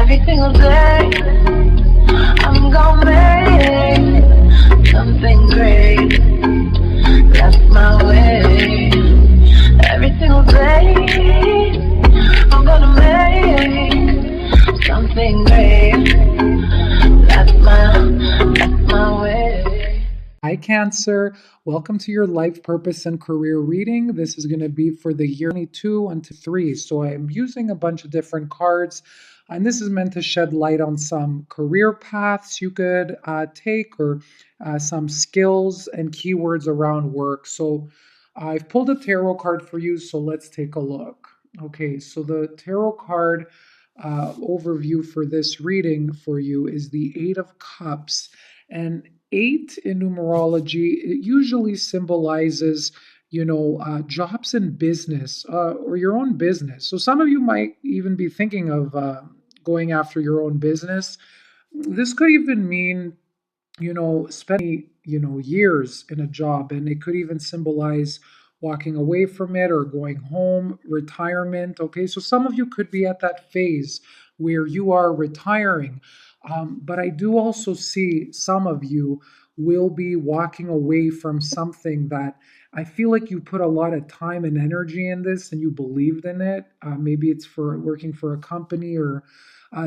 Every single day, I'm gonna make something great. That's my way. Every single day, I'm gonna make something great. That's my way. Hi, Cancer. Welcome to your life purpose and career reading. This is going to be for the year 22 and to 3. So I'm using a bunch of different cards, and this is meant to shed light on some career paths you could take, or some skills and keywords around work. So I've pulled a tarot card for you, so let's take a look. Okay, so the tarot card overview for this reading for you is the Eight of Cups. And 8 in numerology, it usually symbolizes, jobs in business, or your own business. So some of you might even be thinking of going after your own business. This could even mean, spending, years in a job, and it could even symbolize walking away from it or going home, retirement. Okay, so some of you could be at that phase where you are retiring. But I do also see some of you will be walking away from something that I feel like you put a lot of time and energy in this and you believed in it. Maybe it's for working for a company, or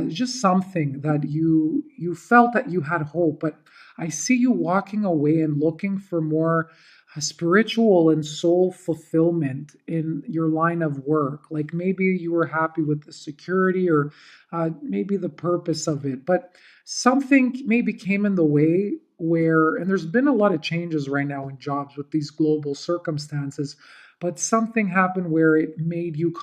just something that you felt that you had hope. But I see you walking away and looking for more spiritual and soul fulfillment in your line of work. Like maybe you were happy with the security, or maybe the purpose of it, but something maybe came in the way where, and there's been a lot of changes right now in jobs with these global circumstances, but something happened where it made you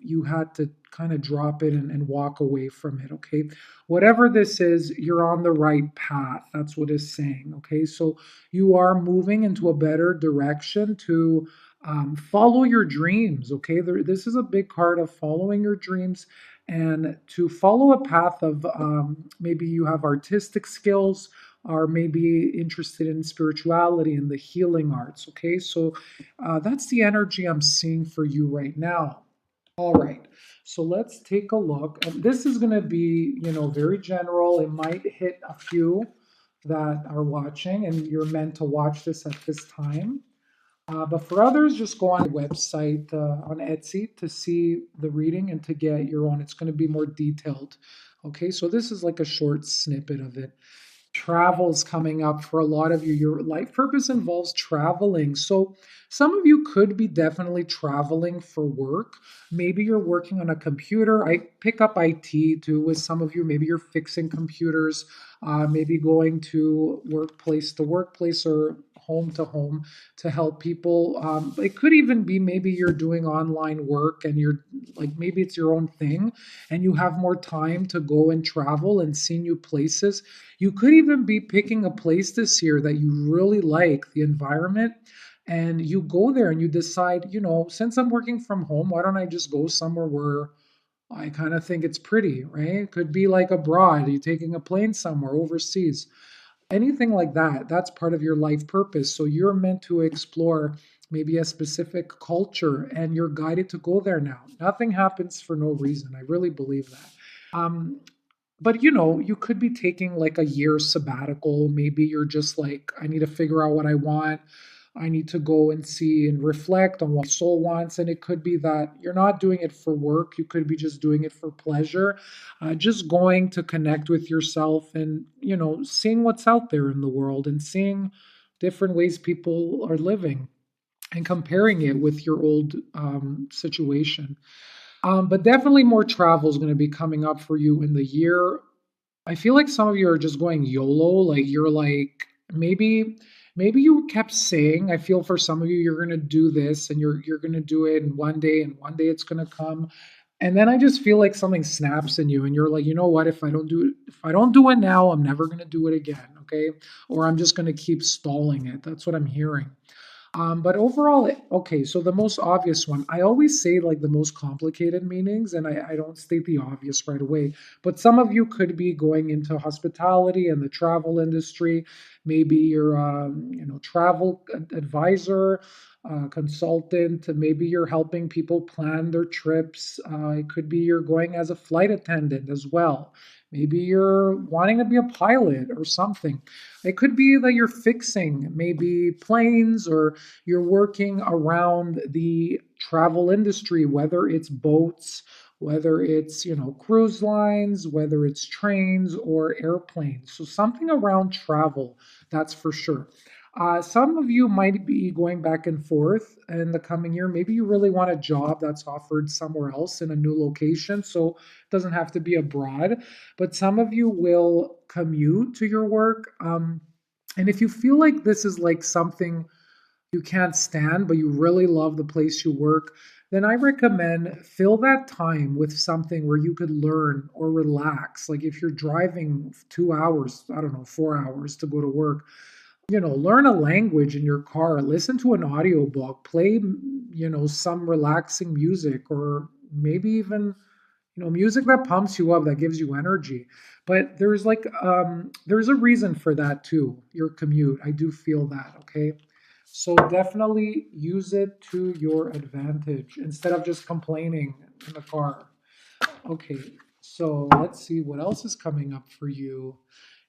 you had to kind of drop it and walk away from it. Okay, whatever this is, you're on the right path. That's what it's saying. Okay, so you are moving into a better direction to follow your dreams. Okay, this is a big card of following your dreams, and to follow a path of maybe you have artistic skills, or maybe interested in spirituality and the healing arts. Okay, so that's the energy I'm seeing for you right now. All right, so let's take a look. And this is going to be, very general. It might hit a few that are watching, and you're meant to watch this at this time. But for others, just go on the website on Etsy to see the reading and to get your own. It's going to be more detailed. Okay, so this is like a short snippet of it. Travel's coming up for a lot of you. Your life purpose involves traveling. So some of you could be definitely traveling for work. Maybe you're working on a computer. I pick up IT too with some of you. Maybe you're fixing computers, maybe going to workplace, or home to home to help people. It could even be maybe you're doing online work and you're like, maybe it's your own thing and you have more time to go and travel and see new places. You could even be picking a place this year that you really like the environment, and you go there and you decide, since I'm working from home, why don't I just go somewhere where I kind of think it's pretty, right? It could be like abroad, you're taking a plane somewhere overseas, anything like that. That's part of your life purpose. So you're meant to explore maybe a specific culture, and you're guided to go there now. Nothing happens for no reason. I really believe that. But you could be taking like a year sabbatical. Maybe you're just like, I need to figure out what I want. I need to go and see and reflect on what my soul wants. And it could be that you're not doing it for work. You could be just doing it for pleasure, just going to connect with yourself and, seeing what's out there in the world and seeing different ways people are living and comparing it with your old situation. But definitely more travel is going to be coming up for you in the year. I feel like some of you are just going YOLO. Like you're like, maybe you kept saying, I feel for some of you, you're going to do this and you're going to do it in one day, and one day it's going to come. And then I just feel like something snaps in you and you're like, you know what, if I don't do it now, I'm never going to do it again. Okay. Or I'm just going to keep stalling it. That's what I'm hearing. But overall, okay, so the most obvious one, I always say like the most complicated meanings, and I don't state the obvious right away. But some of you could be going into hospitality and the travel industry. Maybe you're, travel advisor. consultant. Maybe you're helping people plan their trips. It could be you're going as a flight attendant as well. Maybe you're wanting to be a pilot or something. It could be that you're fixing maybe planes, or you're working around the travel industry, whether it's boats, whether it's, cruise lines, whether it's trains or airplanes. So something around travel, that's for sure. Some of you might be going back and forth in the coming year. Maybe you really want a job that's offered somewhere else in a new location. So it doesn't have to be abroad, but some of you will commute to your work. And if you feel like this is like something you can't stand, but you really love the place you work, then I recommend fill that time with something where you could learn or relax. Like if you're driving 2 hours, I don't know, 4 hours to go to work, learn a language in your car, listen to an audiobook, play, some relaxing music, or maybe even, music that pumps you up, that gives you energy. But there's a reason for that too, your commute. I do feel that, okay? So definitely use it to your advantage instead of just complaining in the car. Okay, so let's see what else is coming up for you.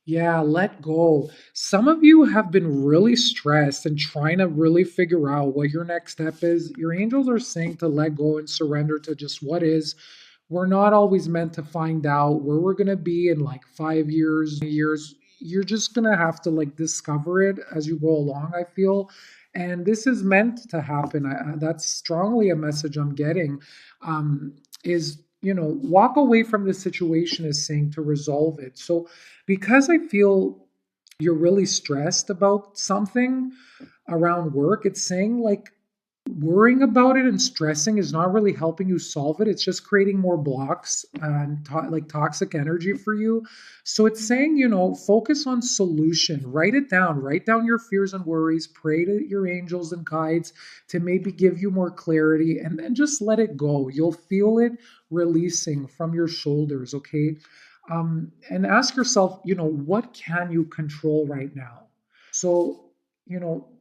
Yeah, let go. Some of you have been really stressed and trying to really figure out what your next step is. Your angels are saying to let go and surrender to just what is. We're not always meant to find out where we're going to be in like 5 years. You're just going to have to like discover it as you go along, I feel. And this is meant to happen. That's strongly a message I'm getting. Is walk away from the situation is saying to resolve it. So because I feel you're really stressed about something around work, it's saying like worrying about it and stressing is not really helping you solve it. It's just creating more blocks and like toxic energy for you. So it's saying, focus on solution, write down your fears and worries, pray to your angels and guides to maybe give you more clarity, and then just let it go. You'll feel it releasing from your shoulders. Okay. And ask yourself, what can you control right now? So,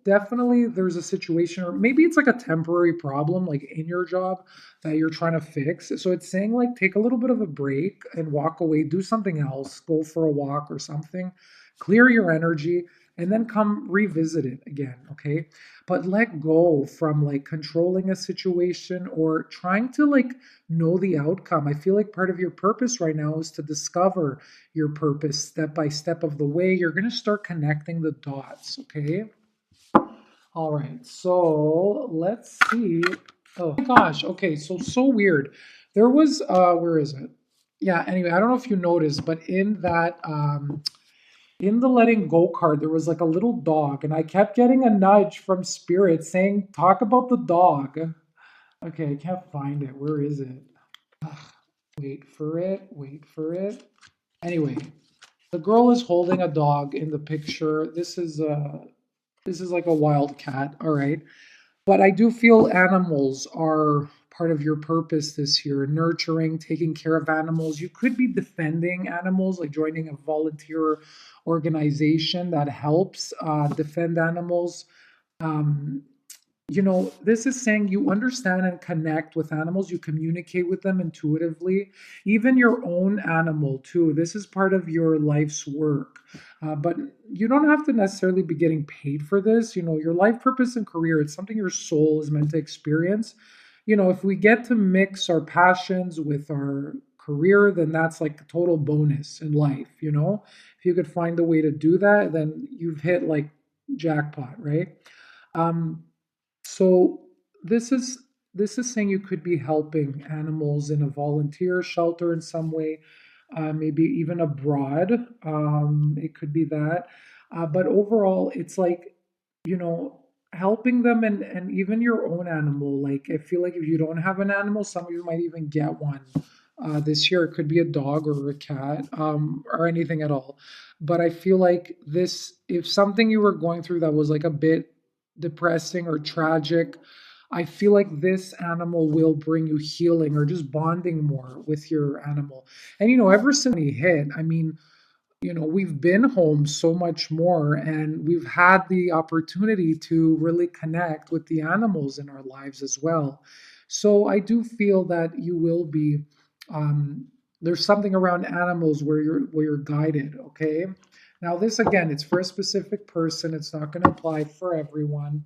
definitely there's a situation, or maybe it's like a temporary problem, like in your job that you're trying to fix. So it's saying, like, take a little bit of a break and walk away, do something else, go for a walk or something, clear your energy, and then come revisit it again. Okay. But let go from like controlling a situation or trying to like know the outcome. I feel like part of your purpose right now is to discover your purpose step by step of the way. You're going to start connecting the dots. Okay. All right, so let's see. Oh my gosh. Okay, so weird. There was where is it? Yeah, anyway, I don't know if you noticed, but in the letting go card, there was like a little dog, and I kept getting a nudge from spirit saying, talk about the dog. Okay, I can't find it. Where is it? Ugh, wait for it. Wait for it. Anyway, the girl is holding a dog in the picture. This is like a wild cat, all right. But I do feel animals are part of your purpose this year, nurturing, taking care of animals. You could be defending animals, like joining a volunteer organization that helps defend animals. Um, this is saying you understand and connect with animals, you communicate with them intuitively, even your own animal, too. This is part of your life's work. But you don't have to necessarily be getting paid for this. Your life purpose and career, it's something your soul is meant to experience. If we get to mix our passions with our career, then that's like a total bonus in life. If you could find a way to do that, then you've hit like jackpot, right? Um, so this is saying you could be helping animals in a volunteer shelter in some way, maybe even abroad. It could be that, but overall, it's like helping them and even your own animal. Like I feel like if you don't have an animal, some of you might even get one. This year, it could be a dog or a cat, or anything at all. But I feel like this, if something you were going through that was like a bit depressing or tragic, I feel like this animal will bring you healing or just bonding more with your animal. And ever since he hit, I mean, we've been home so much more, and we've had the opportunity to really connect with the animals in our lives as well. So I do feel that you will be, um, there's something around animals where you're guided. Okay. Now this again, it's for a specific person. It's not going to apply for everyone.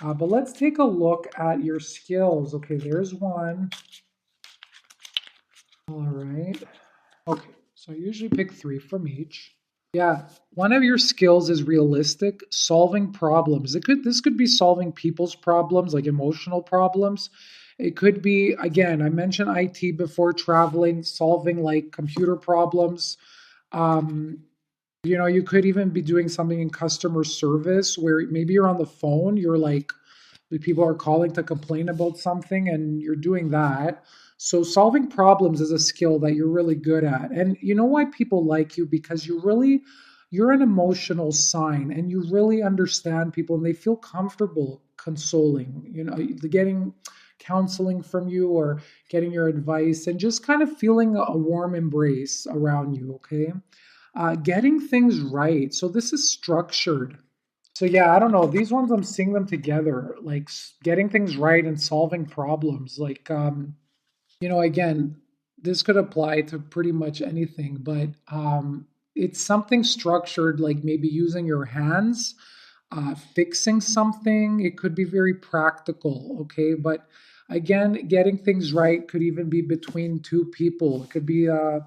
But let's take a look at your skills. Okay, there's one. All right. Okay, so I usually pick three from each. Yeah, one of your skills is realistic, solving problems. This could be solving people's problems, like emotional problems. It could be, again, I mentioned IT before, traveling, solving like computer problems. Um, you could even be doing something in customer service where maybe you're on the phone, you're like, the people are calling to complain about something and you're doing that. So solving problems is a skill that you're really good at. And you know why people like you? Because you're an emotional sign and you really understand people and they feel comfortable consoling, getting counseling from you or getting your advice and just kind of feeling a warm embrace around you, okay? Getting things right. So this is structured. So yeah, I don't know. These ones I'm seeing them together, like getting things right and solving problems. Like again, this could apply to pretty much anything, but it's something structured, like maybe using your hands, fixing something. It could be very practical, okay? But again, getting things right could even be between two people. It could be a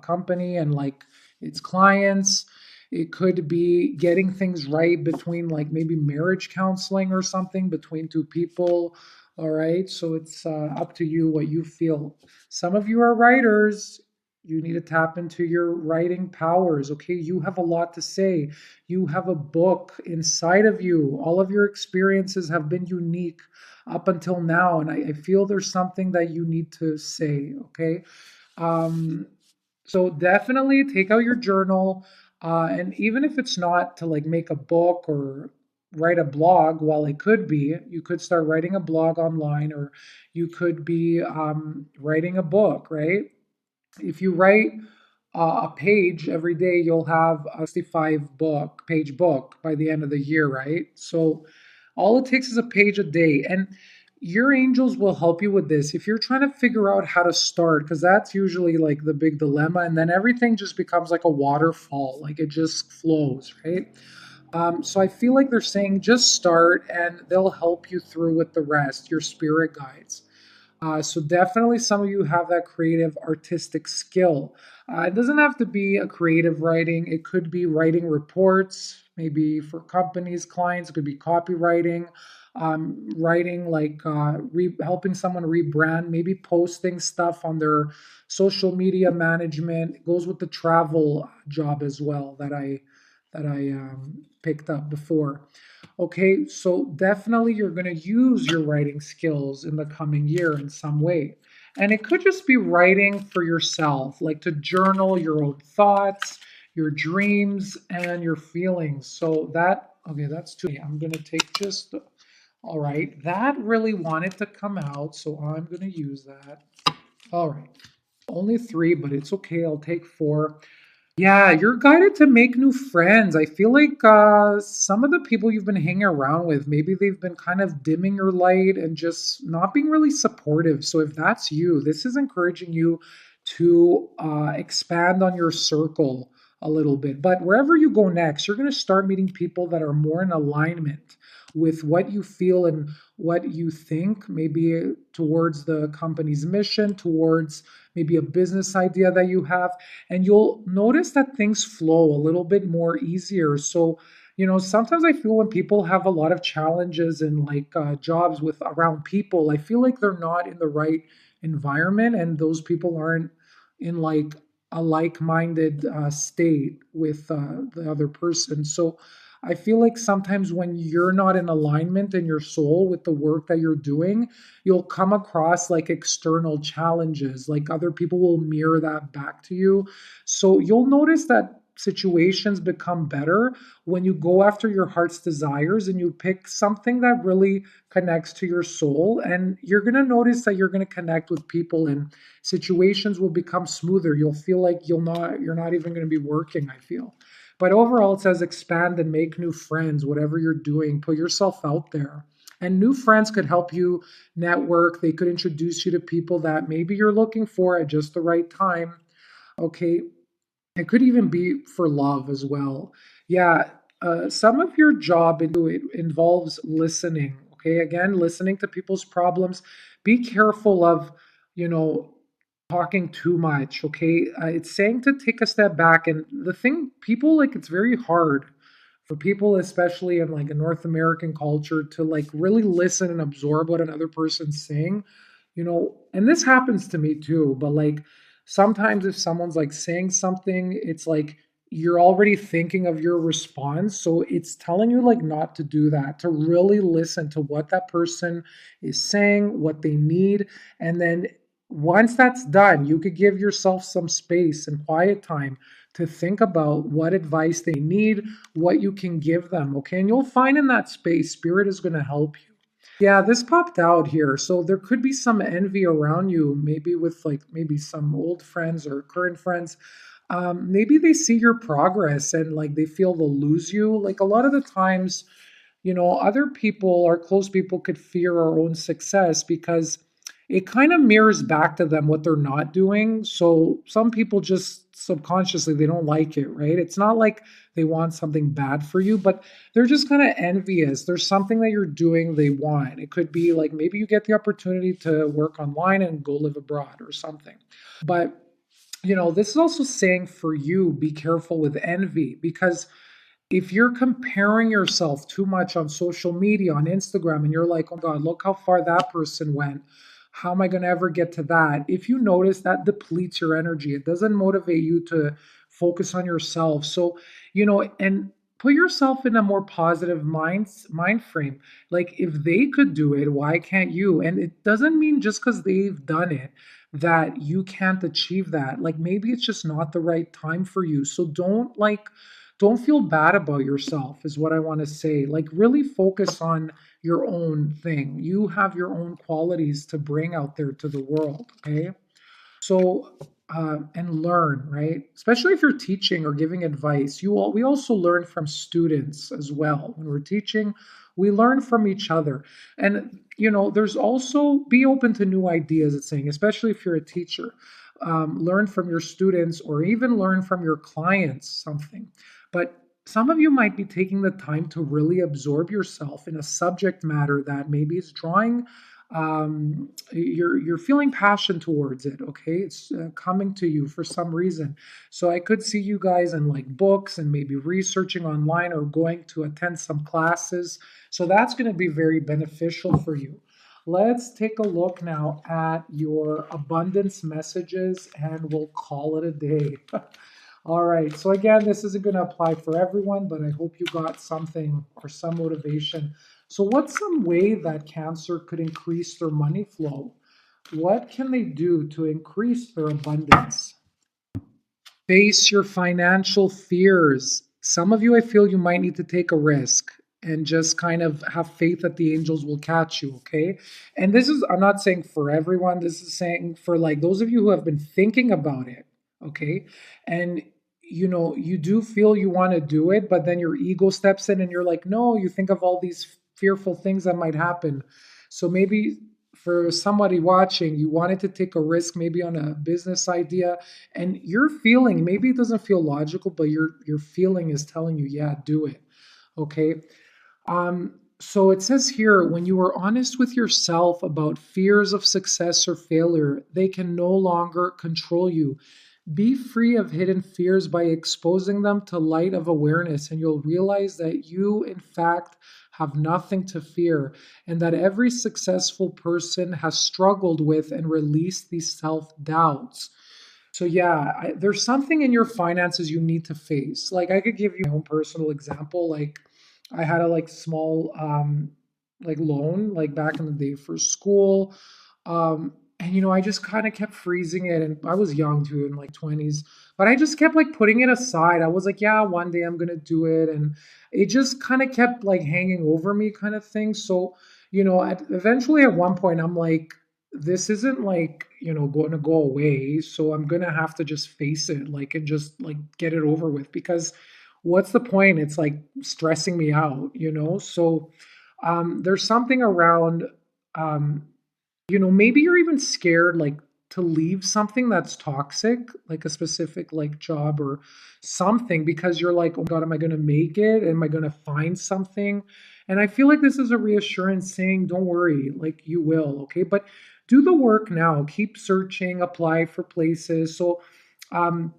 company and like its clients. It could be getting things right between like maybe marriage counseling or something between two people. All right. So it's up to you what you feel. Some of you are writers. You need to tap into your writing powers. Okay. You have a lot to say. You have a book inside of you. All of your experiences have been unique up until now. And I feel there's something that you need to say. Okay. Um, so definitely take out your journal. And even if it's not to like make a book or write a blog, while it could be, you could start writing a blog online or you could be writing a book, right? If you write a page every day, you'll have a 65 book page book by the end of the year, right? So all it takes is a page a day. And your angels will help you with this. If you're trying to figure out how to start, because that's usually like the big dilemma, and then everything just becomes like a waterfall, like it just flows, right? So I feel like they're saying just start and they'll help you through with the rest, your spirit guides. So definitely some of you have that creative artistic skill. It doesn't have to be a creative writing. It could be writing reports, maybe for companies, clients. It could be copywriting, writing like helping someone rebrand, maybe posting stuff on their social media management. It goes with the travel job as well that I picked up before. Okay, so definitely you're going to use your writing skills in the coming year in some way. And it could just be writing for yourself, like to journal your own thoughts, your dreams, and your feelings. So okay, that's too many. I'm going to take just, all right, that really wanted to come out, so I'm going to use that. All right, only three, but it's okay. I'll take four. Yeah, you're guided to make new friends. I feel like some of the people you've been hanging around with, maybe they've been kind of dimming your light and just not being really supportive. So if that's you, this is encouraging you to expand on your circle a little bit. But wherever you go next, you're going to start meeting people that are more in alignment with what you feel and what you think, maybe towards the company's mission, towards maybe a business idea that you have, and you'll notice that things flow a little bit more easier. So sometimes I feel when people have a lot of challenges in like jobs with around people, I feel like they're not in the right environment and those people aren't in like a like-minded state with the other person. So I feel like sometimes when you're not in alignment in your soul with the work that you're doing, you'll come across like external challenges, like other people will mirror that back to you. So you'll notice that situations become better when you go after your heart's desires and you pick something that really connects to your soul. And you're going to notice that you're going to connect with people and situations will become smoother. You'll feel like you're not even going to be working, I feel. But overall, it says expand and make new friends, whatever you're doing, put yourself out there. And new friends could help you network. They could introduce you to people that maybe you're looking for at just the right time. Okay, it could even be for love as well. Yeah, some of your job it involves listening. Okay, again, listening to people's problems. Be careful of, you know, talking too much. Okay, it's saying to take a step back. And the thing, people like it's very hard for people, especially in like a North American culture, to like really listen and absorb what another person's saying. And this happens to me too. But like sometimes if someone's like saying something, it's like you're already thinking of your response. So it's telling you like not to do that, to really listen to what that person is saying, what they need. And then once that's done, you could give yourself some space and quiet time to think about what advice they need, what you can give them. Okay. And you'll find in that space, spirit is going to help you. Yeah, this popped out here. So there could be some envy around you, maybe with like maybe some old friends or current friends. Maybe they see your progress and like they feel they'll lose you. Like a lot of the times, other people, our close people, could fear our own success because it kind of mirrors back to them what they're not doing. So some people just subconsciously, they don't like it, right? It's not like they want something bad for you, but they're just kind of envious. There's something that you're doing they want. It could be like maybe you get the opportunity to work online and go live abroad or something. But this is also saying for you, be careful with envy because if you're comparing yourself too much on social media, on Instagram, and you're like, oh God, look how far that person went. How am I going to ever get to that? If you notice that depletes your energy, it doesn't motivate you to focus on yourself. So, and put yourself in a more positive mind frame. Like if they could do it, why can't you? And it doesn't mean just because they've done it that you can't achieve that. Like maybe it's just not the right time for you. So don't feel bad about yourself is what I want to say. Like really focus on your own thing. You have your own qualities to bring out there to the world. Okay. So, and learn, right? Especially if you're teaching or giving advice, we also learn from students as well. When we're teaching, we learn from each other. And, there's also be open to new ideas, it's saying, especially if you're a teacher. Learn from your students or even learn from your clients something. But some of you might be taking the time to really absorb yourself in a subject matter that maybe is drawing you're feeling passion towards it. Okay, it's coming to you for some reason. So I could see you guys in like books and maybe researching online or going to attend some classes. So that's going to be very beneficial for you. Let's take a look now at your abundance messages and we'll call it a day. All right. So again, this isn't going to apply for everyone, but I hope you got something or some motivation. So what's some way that Cancer could increase their money flow? What can they do to increase their abundance? Face your financial fears. Some of you, I feel you might need to take a risk and just kind of have faith that the angels will catch you, okay? And this is, I'm not saying for everyone, this is saying for like those of you who have been thinking about it, okay? And you do feel you want to do it, but then your ego steps in and you're like, no, you think of all these fearful things that might happen. So maybe for somebody watching, you wanted to take a risk maybe on a business idea and your feeling, maybe it doesn't feel logical, but your feeling is telling you, yeah, do it. Okay. So it says here, when you are honest with yourself about fears of success or failure, they can no longer control you. Be free of hidden fears by exposing them to light of awareness, and you'll realize that you, in fact, have nothing to fear, and that every successful person has struggled with and released these self doubts. So, yeah, there's something in your finances you need to face. Like, I could give you my own personal example. Like, I had a like small like loan like back in the day for school. And, I just kind of kept freezing it. And I was young too, in like 20s, but I just kept like putting it aside. I was like, yeah, one day I'm going to do it. And it just kind of kept like hanging over me kind of thing. So, eventually at one point, I'm like, this isn't like, going to go away. So I'm going to have to just face it, like, and just like get it over with, because what's the point? It's like stressing me out. So there's something around, um, maybe you're even scared, like, to leave something that's toxic, like a specific like job or something, because you're like, oh God, am I going to make it? Am I going to find something? And I feel like this is a reassurance saying, don't worry, like you will, okay? But do the work now. Keep searching, apply for places. So, um,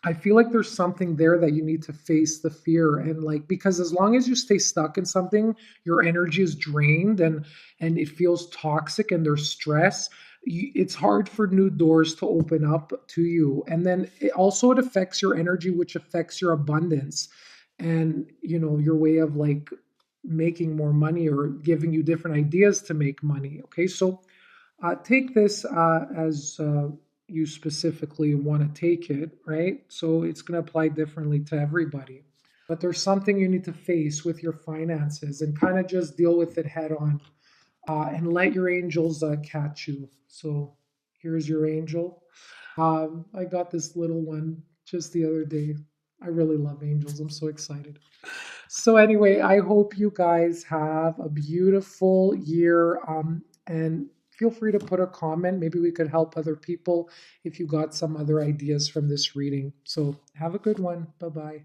I feel like there's something there that you need to face the fear, and like, because as long as you stay stuck in something, your energy is drained, and it feels toxic, and there's stress. It's hard for new doors to open up to you, and then it affects your energy, which affects your abundance, and your way of like making more money, or giving you different ideas to make money. Okay, so take this as you specifically want to take it, right? So it's going to apply differently to everybody. But there's something you need to face with your finances, and kind of just deal with it head on, and let your angels catch you. So here's your angel. I got this little one just the other day. I really love angels. I'm so excited. So anyway, I hope you guys have a beautiful year. And feel free to put a comment. Maybe we could help other people if you got some other ideas from this reading. So have a good one. Bye bye.